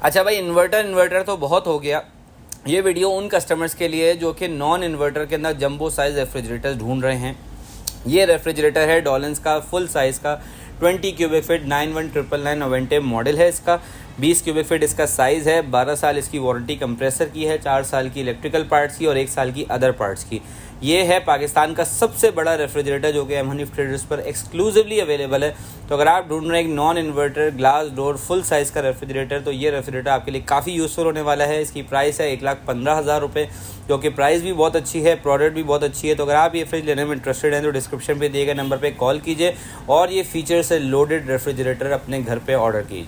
अच्छा भाई, इन्वर्टर तो बहुत हो गया। ये वीडियो उन कस्टमर्स के लिए जो कि नॉन इन्वर्टर के अंदर जंबो साइज रेफ्रिजरेटर ढूंढ रहे हैं। ये रेफ्रिजरेटर है डॉलेंस का फुल साइज़ का 20 क्यूबिक फीट 91999 ओवेंटे मॉडल है इसका। 20 क्यूबिक फीट इसका साइज़ है। 12 साल इसकी वारंटी कंप्रेसर की है, 4 साल की इलेक्ट्रिकल पार्ट्स की और 1 साल की अदर पार्ट्स की। ये है पाकिस्तान का सबसे बड़ा रेफ्रिजरेटर जो कि एम हनीफ ट्रेडर्स पर एक्सक्लूसिवली अवेलेबल है। तो अगर आप ढूंढ रहे हैं एक non inverter glass door full size का रेफ्रिजरेटर, तो ये रेफ्रिजरेटर आपके लिए काफ़ी यूज़फुल होने वाला है। इसकी प्राइस है 1,15,000 रुपये, जो कि प्राइस भी बहुत अच्छी है, प्रोडक्ट भी बहुत अच्छी है। तो अगर आप ये फ्रिज लेने में इंटरेस्टेड हैं तो डिस्क्रिप्शन पे दिए गए नंबर पे कॉल कीजिए और ये फीचर से लोडेड रेफ्रिजरेटर अपने घर पे ऑर्डर कीजिए।